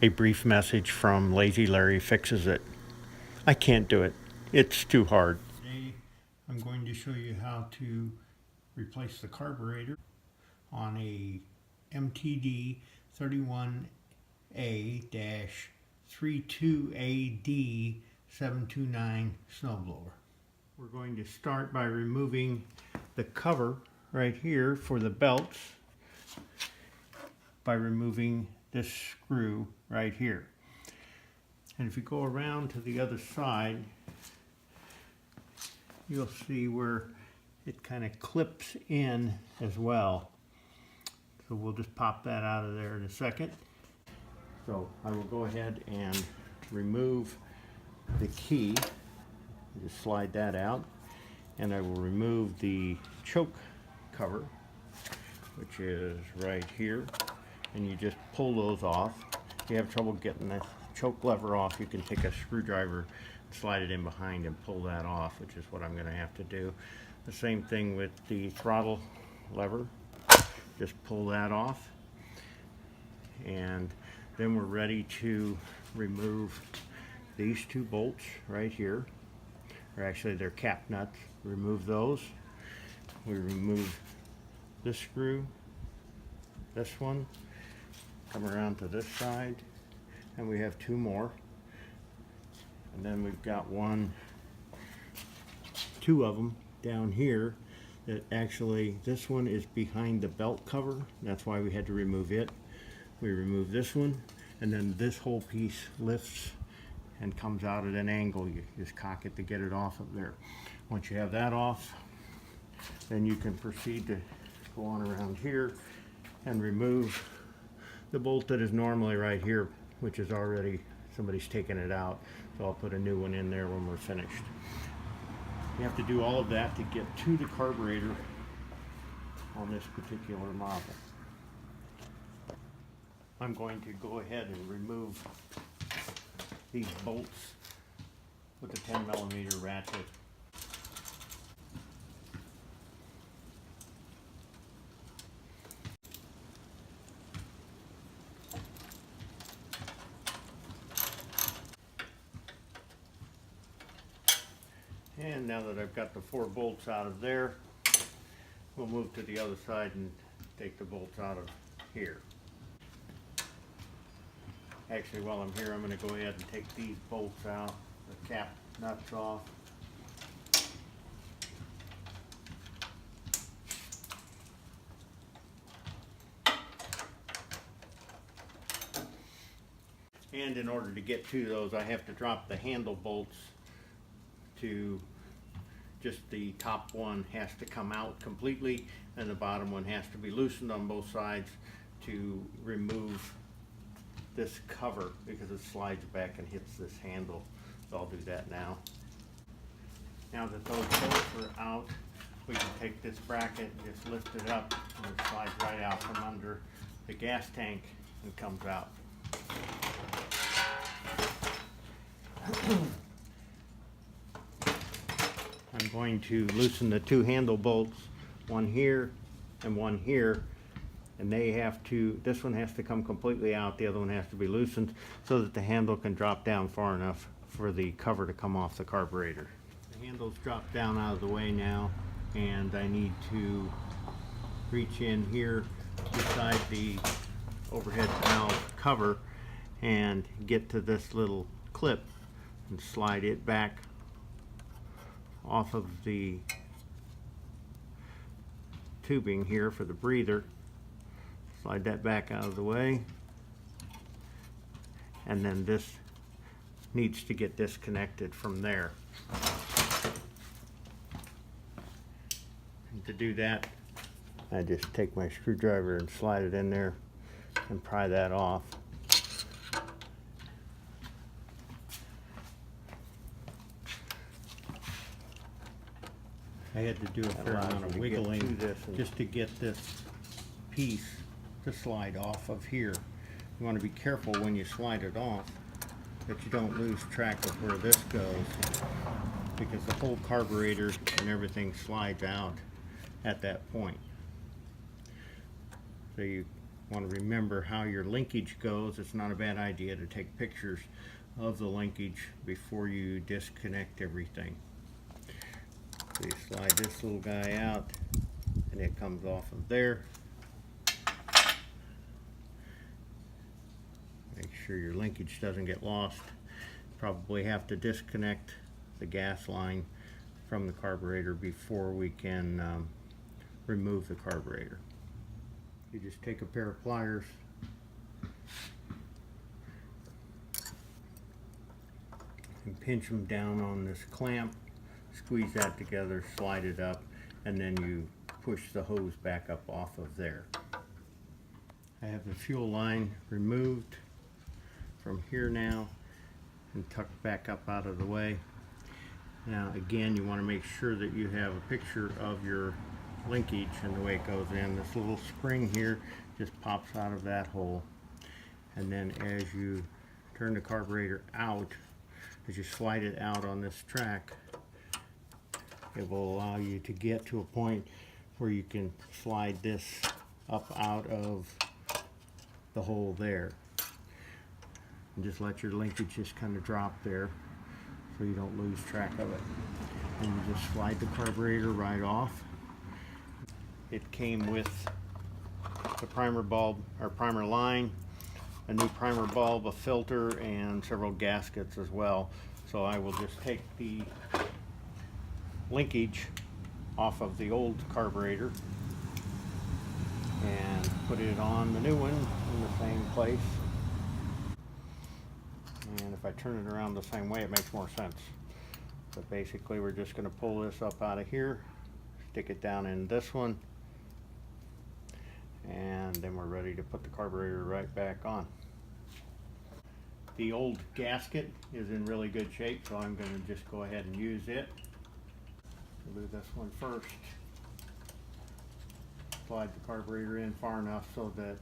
A brief message from Lazy Larry Fixes It. I can't do it. It's too hard. Today I'm going to show you how to replace the carburetor on a MTD 31A-32AD 729 snowblower. We're going to start by removing the cover right here for the belts by removing this screw right here. And if you go around to the other side, you'll see where it kind of clips in as well. So we'll just pop that out of there in a second. So I will go ahead and remove the key. Just slide that out. And I will remove the choke cover, which is right here. And you just pull those off. If you have trouble getting the choke lever off, you can take a screwdriver, slide it in behind and pull that off, which is what I'm going to have to do. The same thing with the throttle lever. Just pull that off. And then we're ready to remove these two bolts right here. Or actually they're cap nuts. Remove those. We remove this screw, this one, come around to this side, and we have two more. And then we've got two of them down here that actually, this one is behind the belt cover. That's why we had to remove it. We remove this one, and then this whole piece lifts and comes out at an angle. You just cock it to get it off of there. Once you have that off, then you can proceed to go on around here and remove the bolt that is normally right here, which is already, somebody's taken it out. So I'll put a new one in there when we're finished. You have to do all of that to get to the carburetor on this particular model. I'm going to go ahead and remove these bolts with a 10mm ratchet. And now that I've got the 4 bolts out of there, we'll move to the other side and take the bolts out of here. Actually, while I'm here, I'm going to go ahead and take these bolts out, the cap nuts off. And in order to get to those, I have to drop the handle bolts to just the top one has to come out completely, and the bottom one has to be loosened on both sides to remove this cover because it slides back and hits this handle. So I'll do that now. Now that those bolts are out, we can take this bracket and just lift it up, and it slides right out from under the gas tank and comes out. I'm going to loosen the 2 handle bolts, one here and one here, and they have to, this one has to come completely out, the other one has to be loosened so that the handle can drop down far enough for the cover to come off the carburetor. The handle's dropped down out of the way now, and I need to reach in here beside the overhead valve cover and get to this little clip and slide it back off of the tubing here for the breather. Slide that back out of the way, and then this needs to get disconnected from there. And to do that, I just take my screwdriver and slide it in there and pry that off. I had to do a fair amount of wiggling just to get this piece to slide off of here. You want to be careful when you slide it off that you don't lose track of where this goes, because the whole carburetor and everything slides out at that point. So you want to remember how your linkage goes. It's not a bad idea to take pictures of the linkage before you disconnect everything. So you slide this little guy out and it comes off of there. Make sure your linkage doesn't get lost. Probably have to disconnect the gas line from the carburetor before we can remove the carburetor. You just take a pair of pliers and pinch them down on this clamp, squeeze that together, slide it up, and then you push the hose back up off of there. I have the fuel line removed from here now and tucked back up out of the way. Now again, you want to make sure that you have a picture of your linkage and the way it goes in. This little spring here just pops out of that hole, and then as you turn the carburetor out, as you slide it out on this track, it will allow you to get to a point where you can slide this up out of the hole there, and just let your linkage just kind of drop there so you don't lose track of it. And you just slide the carburetor right off. It came with the primer bulb, or primer line, a new primer bulb, a filter, and several gaskets as well. So I will just take the linkage off of the old carburetor and put it on the new one in the same place. And if I turn it around the same way, it makes more sense. But basically we're just going to pull this up out of here, stick it down in this one, and then we're ready to put the carburetor right back on. The old gasket is in really good shape, so I'm going to just go ahead and use it. We'll do this one first. Slide the carburetor in far enough so that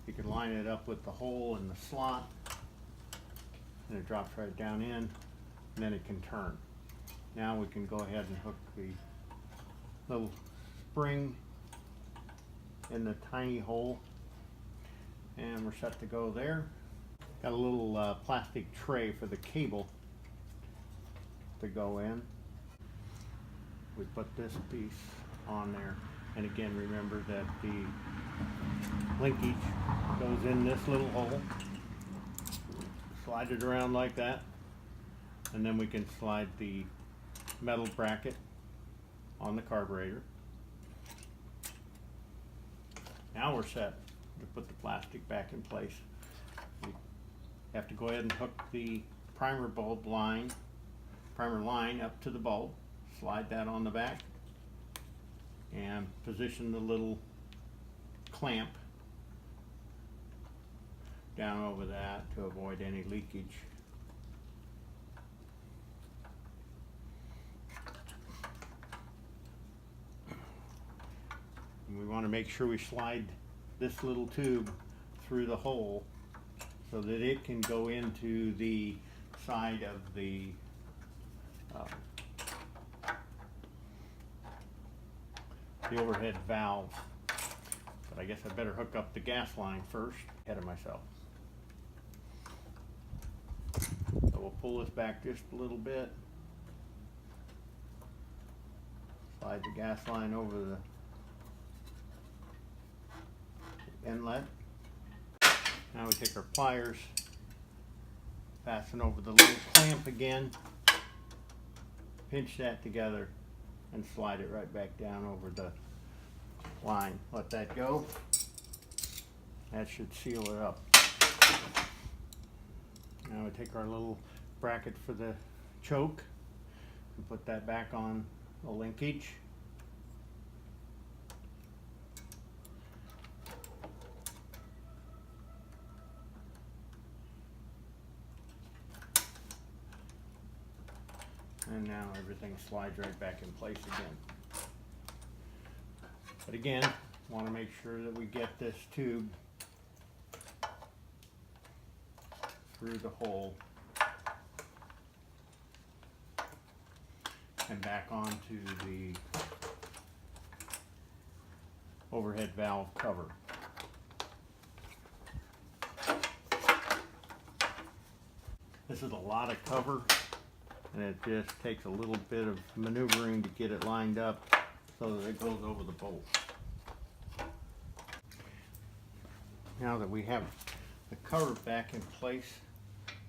you can line it up with the hole in the slot, and it drops right down in, and then it can turn. Now we can go ahead and hook the little spring in the tiny hole, and we're set to go there. Got a little plastic tray for the cable to go in. We put this piece on there, and again remember that the linkage goes in this little hole. Slide it around like that, and then we can slide the metal bracket on the carburetor. Now we're set to put the plastic back in place. We have to go ahead and hook the primer line up to the bulb, slide that on the back, and position the little clamp down over that to avoid any leakage. And we want to make sure we slide this little tube through the hole so that it can go into the side of the overhead valve. But I guess I better hook up the gas line first, ahead of myself. So we'll pull this back just a little bit, slide the gas line over the inlet. Now we take our pliers, fasten over the little clamp again, pinch that together, and slide it right back down over the line. Let that go. That should seal it up. Now we take our little bracket for the choke and put that back on the linkage. And now everything slides right back in place again. But again, want to make sure that we get this tube through the hole and back onto the overhead valve cover. This is a lot of cover, and it just takes a little bit of maneuvering to get it lined up so that it goes over the bolt. Now that we have the cover back in place,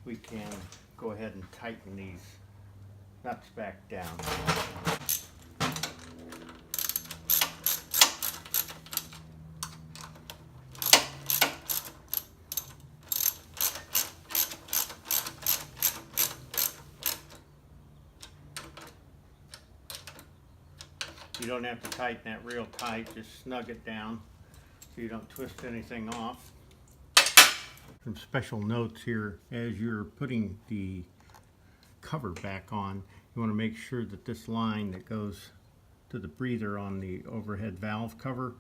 we can go ahead and tighten these nuts back down. You don't have to tighten that real tight, just snug it down so you don't twist anything off. Some special notes here: as you're putting the cover back on, you want to make sure that this line that goes to the breather on the overhead valve cover,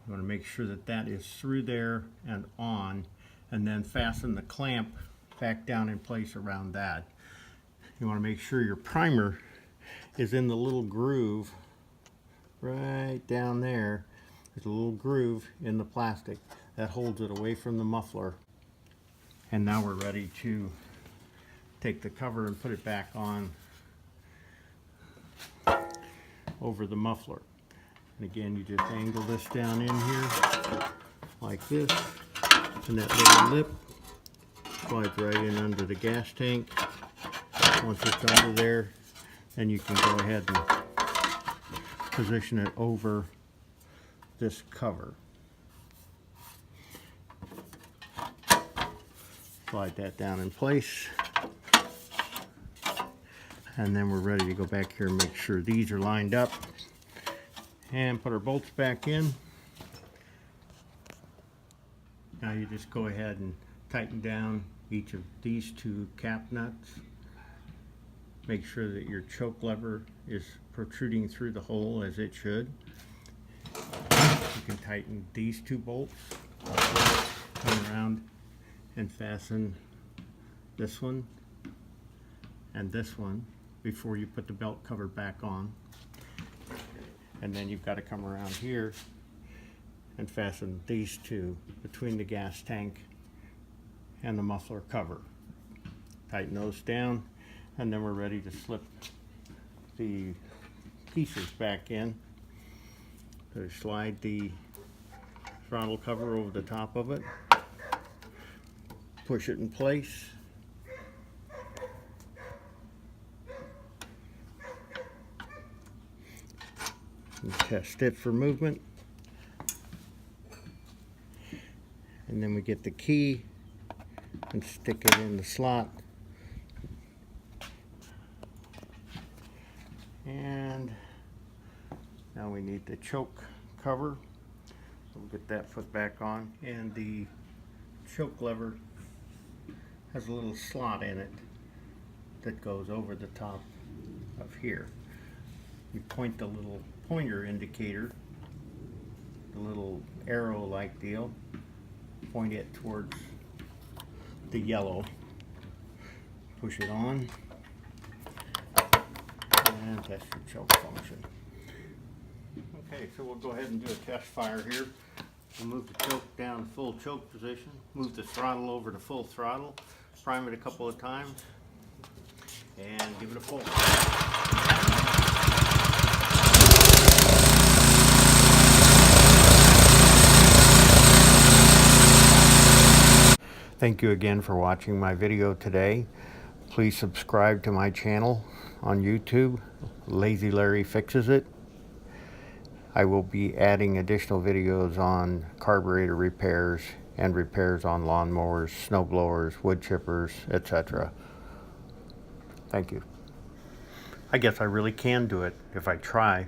you want to make sure that that is through there and on, and then fasten the clamp back down in place around that. You want to make sure your primer is in the little groove right down there. There's a little groove in the plastic that holds it away from the muffler. And now we're ready to take the cover and put it back on over the muffler. And again, you just angle this down in here like this, and that little lip slides right in under the gas tank. Once it's under there, then you can go ahead and position it over this cover. Slide that down in place, and then we're ready to go back here and make sure these are lined up and put our bolts back in. Now you just go ahead and tighten down each of these two cap nuts. Make sure that your choke lever is protruding through the hole as it should. You can tighten these two bolts, come around and fasten this one and this one before you put the belt cover back on. And then you've got to come around here and fasten these two between the gas tank and the muffler cover. Tighten those down, and then we're ready to slip the pieces back in. So slide the throttle cover over the top of it, push it in place, and test it for movement. And then we get the key and stick it in the slot. And now we need the choke cover. We'll get that put back on. And the choke lever has a little slot in it that goes over the top of here. You point the little pointer indicator, the little arrow-like deal, point it towards the yellow. Push it on and test your choke function. Okay, so we'll go ahead and do a test fire here. We'll move the choke down full choke position, move the throttle over to full throttle, prime it a couple of times, and give it a full. Thank you again for watching my video today. Please subscribe to my channel on YouTube, Lazy Larry Fixes It. I will be adding additional videos on carburetor repairs and repairs on lawnmowers, snow blowers, wood chippers, etc. Thank you. I guess I really can do it if I try.